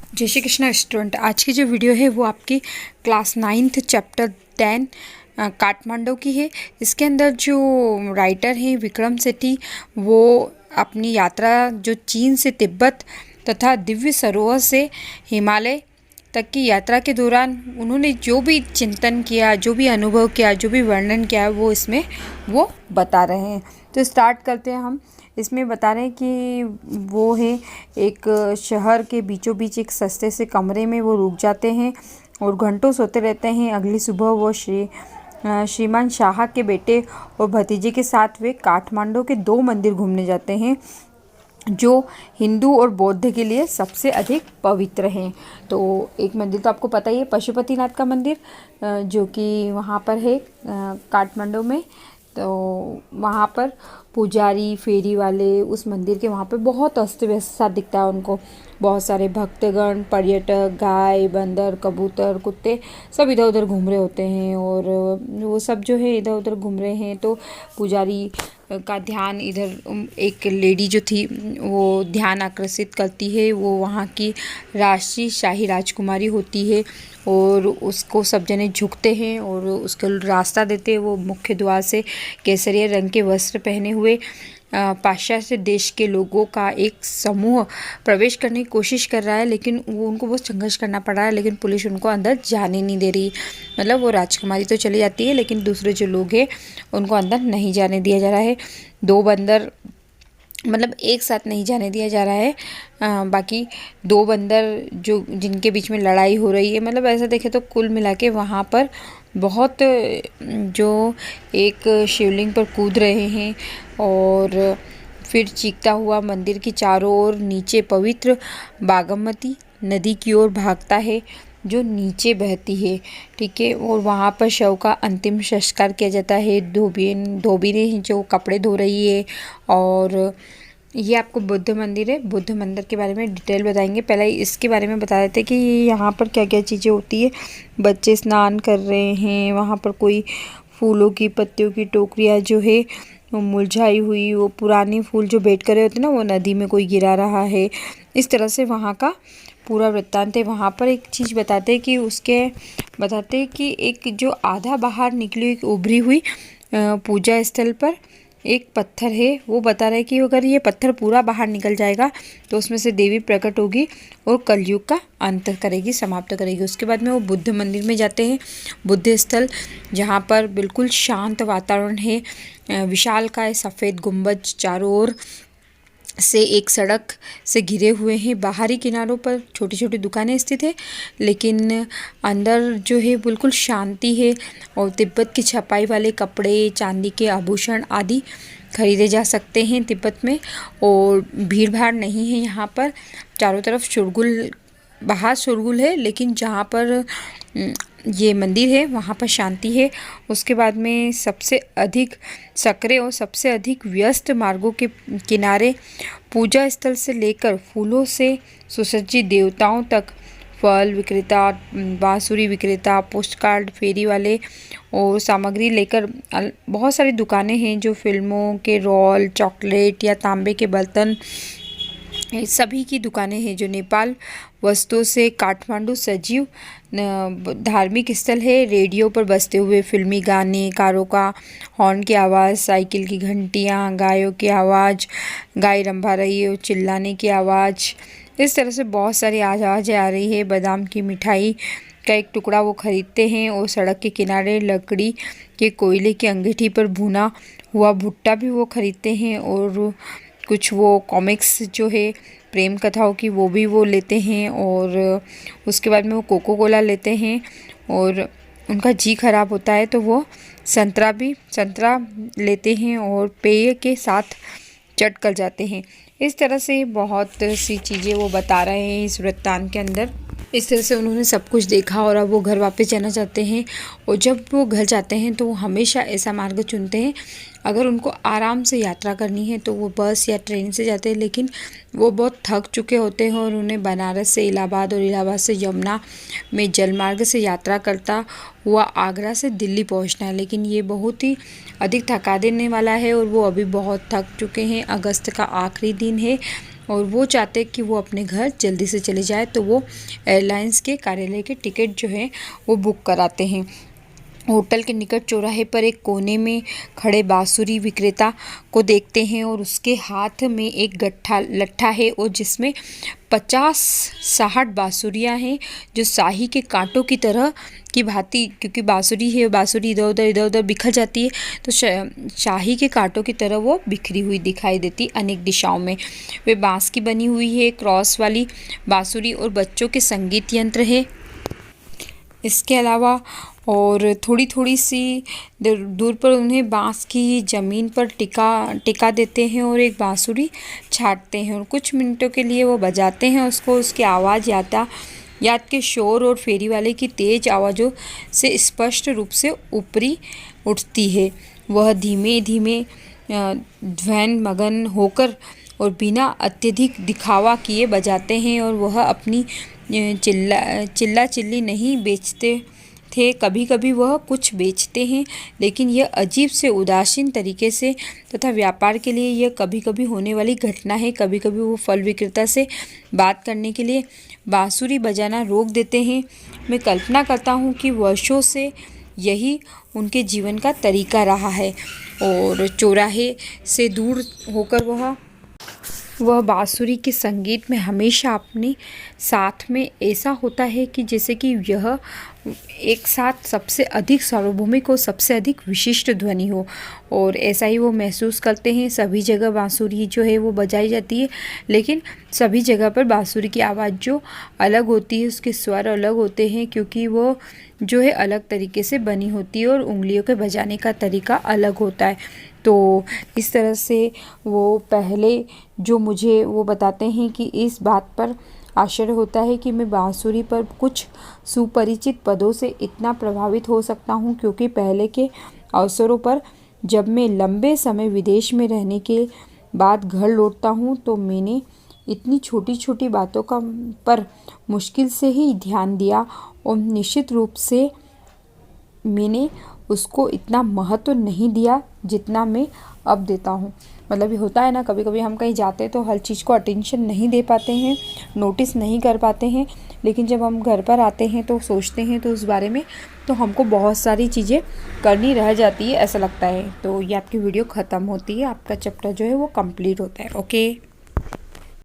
जय श्री कृष्णा स्टूडेंट। आज की जो वीडियो है वो आपकी क्लास 9th चैप्टर 10 काठमांडू की है। इसके अंदर जो राइटर हैं विक्रम सेठी, वो अपनी यात्रा जो चीन से तिब्बत तथा दिव्य सरोवर से हिमालय तक की यात्रा के दौरान उन्होंने जो भी चिंतन किया, जो भी अनुभव किया, जो भी वर्णन किया है वो इसमें वो बता रहे हैं। तो स्टार्ट करते हैं हम। इसमें बता रहे हैं कि वो है एक शहर के बीचों बीच एक सस्ते से कमरे में वो रुक जाते हैं और घंटों सोते रहते हैं। अगली सुबह वो श्रीमान शाह के बेटे और भतीजे के साथ वे काठमांडू के 2 मंदिर घूमने जाते हैं जो हिंदू और बौद्ध के लिए सबसे अधिक पवित्र हैं। तो एक मंदिर तो आपको पता ही है, पशुपतिनाथ का मंदिर, जो कि वहाँ पर है काठमांडू में। तो वहाँ पर पुजारी, फेरी वाले उस मंदिर के वहाँ पे बहुत अस्त व्यस्त सा दिखता है उनको। बहुत सारे भक्तगण, पर्यटक, गाय, बंदर, कबूतर, कुत्ते सब इधर उधर घूम रहे होते हैं। और वो सब जो है इधर उधर घूम रहे हैं तो पुजारी का ध्यान इधर एक लेडी जो थी वो ध्यान आकर्षित करती है। वो वहाँ की राष्ट्रीय शाही राजकुमारी होती है और उसको सब जने झुकते हैं और उसको रास्ता देते हैं। वो मुख्य द्वार से केसरिया रंग के वस्त्र पहने हुए पाश्चात्य देश के लोगों का एक समूह प्रवेश करने की कोशिश कर रहा है, लेकिन वो उनको बहुत संघर्ष करना पड़ रहा है, लेकिन पुलिस उनको अंदर जाने नहीं दे रही। मतलब वो राजकुमारी तो चली जाती है लेकिन दूसरे जो लोग हैं उनको अंदर नहीं जाने दिया जा रहा है। 2 बंदर, मतलब एक साथ नहीं जाने दिया जा रहा है। बाकी 2 बंदर जो जिनके बीच में लड़ाई हो रही है, मतलब ऐसा देखे तो कुल मिला के वहाँ पर बहुत जो एक शिवलिंग पर कूद रहे हैं और फिर चीखता हुआ मंदिर की चारों ओर नीचे पवित्र बागमती नदी की ओर भागता है जो नीचे बहती है। ठीक है। और वहाँ पर शव का अंतिम संस्कार किया जाता है। धोबी जो कपड़े धो रही है। और ये आपको बुद्ध मंदिर है। बुद्ध मंदिर के बारे में डिटेल बताएंगे। पहले इसके बारे में बता देते कि यहाँ पर क्या क्या चीज़ें होती है। बच्चे स्नान कर रहे हैं। वहाँ पर कोई फूलों की पत्तियों की टोकरियाँ जो है वो मुरझाई हुई, वो पुरानी फूल जो बेट कर रहे होते हैं ना, वो नदी में कोई गिरा रहा है। इस तरह से वहाँ का पूरा वृत्तांत है। वहाँ पर एक चीज़ बताते हैं कि एक जो आधा बाहर निकली एक उभरी हुई पूजा स्थल पर एक पत्थर है। वो बता रहा है कि अगर ये पत्थर पूरा बाहर निकल जाएगा तो उसमें से देवी प्रकट होगी और कलयुग का अंत करेगी, समाप्त करेगी। उसके बाद में वो बुद्ध मंदिर में जाते हैं। बुद्ध स्थल जहाँ पर बिल्कुल शांत वातावरण है, विशालकाय सफ़ेद गुंबज चारों ओर से एक सड़क से घिरे हुए हैं। बाहरी किनारों पर छोटी छोटी दुकानें स्थित है, लेकिन अंदर जो है बिल्कुल शांति है। और तिब्बत की छपाई वाले कपड़े, चांदी के आभूषण आदि खरीदे जा सकते हैं तिब्बत में। और भीड़ भाड़ नहीं है यहाँ पर। चारों तरफ बाहर शोरगुल है, लेकिन जहाँ पर ये मंदिर है वहाँ पर शांति है। उसके बाद में सबसे अधिक सकरे और सबसे अधिक व्यस्त मार्गों के किनारे पूजा स्थल से लेकर फूलों से सुसज्जित देवताओं तक फल विक्रेता, बांसुरी विक्रेता, पोस्टकार्ड, फेरी वाले और सामग्री लेकर बहुत सारी दुकानें हैं जो फिल्मों के रोल, चॉकलेट या तांबे के बर्तन, सभी की दुकानें हैं। जो नेपाल वस्तुओं से काठमांडू सजीव धार्मिक स्थल है। रेडियो पर बजते हुए फिल्मी गाने, कारों का हॉर्न की आवाज़, साइकिल की घंटियाँ, गायों की आवाज़, गाय रंभा रही है और चिल्लाने की आवाज़, इस तरह से बहुत सारी आवाज़ें आ रही है। बादाम की मिठाई का एक टुकड़ा वो खरीदते हैं और सड़क के किनारे लकड़ी के कोयले की अंगीठी पर भुना हुआ भुट्टा भी वो खरीदते हैं। और कुछ वो कॉमिक्स जो है प्रेम कथाओं की वो भी वो लेते हैं। और उसके बाद में वो कोको कोला लेते हैं। और उनका जी खराब होता है तो वो संतरा लेते हैं और पेय के साथ चट कर जाते हैं। इस तरह से बहुत सी चीज़ें वो बता रहे हैं इस वृत्तांत के अंदर। इस तरह से उन्होंने सब कुछ देखा और अब वो घर वापस जाना चाहते हैं। और जब वो घर जाते हैं तो वो हमेशा ऐसा मार्ग चुनते हैं, अगर उनको आराम से यात्रा करनी है तो वो बस या ट्रेन से जाते हैं, लेकिन वो बहुत थक चुके होते हैं और उन्हें बनारस से इलाहाबाद और इलाहाबाद से यमुना में जलमार्ग से यात्रा करता हुआ आगरा से दिल्ली पहुंचना है। लेकिन ये बहुत ही अधिक थका देने वाला है और वो अभी बहुत थक चुके हैं। अगस्त का आखिरी दिन है और वो चाहते कि वो अपने घर जल्दी से चले जाए, तो वो एयरलाइंस के कार्यालय के टिकट जो है वो बुक कराते हैं। होटल के निकट चौराहे पर एक कोने में खड़े बांसुरी विक्रेता को देखते हैं और उसके हाथ में एक लट्ठा है और जिसमें 50-60 बांसुरियाँ हैं जो शाही के कांटों की तरह की भांति, क्योंकि बांसुरी है, बांसुरी इधर उधर बिखर जाती है, तो शाही के कांटों की तरह वो बिखरी हुई दिखाई देती अनेक दिशाओं में। वे बांस की बनी हुई है, क्रॉस वाली बांसुरी और बच्चों के संगीत यंत्र है। इसके अलावा और थोड़ी सी दूर पर उन्हें बांस की ज़मीन पर टिका देते हैं और एक बांसुरी छाटते हैं और कुछ मिनटों के लिए वो बजाते हैं उसको। उसकी आवाज़ याद के शोर और फेरी वाले की तेज़ आवाज़ों से स्पष्ट रूप से ऊपरी उठती है। वह धीमे धीमे ध्यान मगन होकर और बिना अत्यधिक दिखावा किए बजाते हैं और वह अपनी चिल्ली नहीं बेचते थे। कभी कभी वह कुछ बेचते हैं, लेकिन यह अजीब से उदासीन तरीके से तथा व्यापार के लिए यह कभी कभी होने वाली घटना है। कभी कभी वो फल विक्रेता से बात करने के लिए बांसुरी बजाना रोक देते हैं। मैं कल्पना करता हूँ कि वर्षों से यही उनके जीवन का तरीका रहा है और चौराहे से दूर होकर वह बांसुरी के संगीत में हमेशा अपने साथ में ऐसा होता है कि जैसे कि यह एक साथ सबसे अधिक सार्वभौमिक और सबसे अधिक विशिष्ट ध्वनि हो, और ऐसा ही वो महसूस करते हैं। सभी जगह बांसुरी जो है वो बजाई जाती है, लेकिन सभी जगह पर बांसुरी की आवाज़ जो अलग होती है, उसके स्वर अलग होते हैं, क्योंकि वो जो है अलग तरीके से बनी होती है और उंगलियों के बजाने का तरीका अलग होता है। तो इस तरह से वो पहले जो मुझे वो बताते हैं कि इस बात पर आश्चर्य होता है कि मैं बांसुरी पर कुछ सुपरिचित पदों से इतना प्रभावित हो सकता हूँ, क्योंकि पहले के अवसरों पर जब मैं लंबे समय विदेश में रहने के बाद घर लौटता हूँ तो मैंने इतनी छोटी छोटी बातों का पर मुश्किल से ही ध्यान दिया और निश्चित रूप से मैंने उसको इतना महत्व नहीं दिया जितना मैं अब देता हूँ। मतलब ये होता है ना, कभी कभी हम कहीं जाते हैं तो हर चीज़ को अटेंशन नहीं दे पाते हैं, नोटिस नहीं कर पाते हैं, लेकिन जब हम घर पर आते हैं तो सोचते हैं तो उस बारे में तो हमको बहुत सारी चीज़ें करनी रह जाती है, ऐसा लगता है। तो ये आपकी वीडियो ख़त्म होती है, आपका चैप्टर जो है वो कंप्लीट होता है। ओके।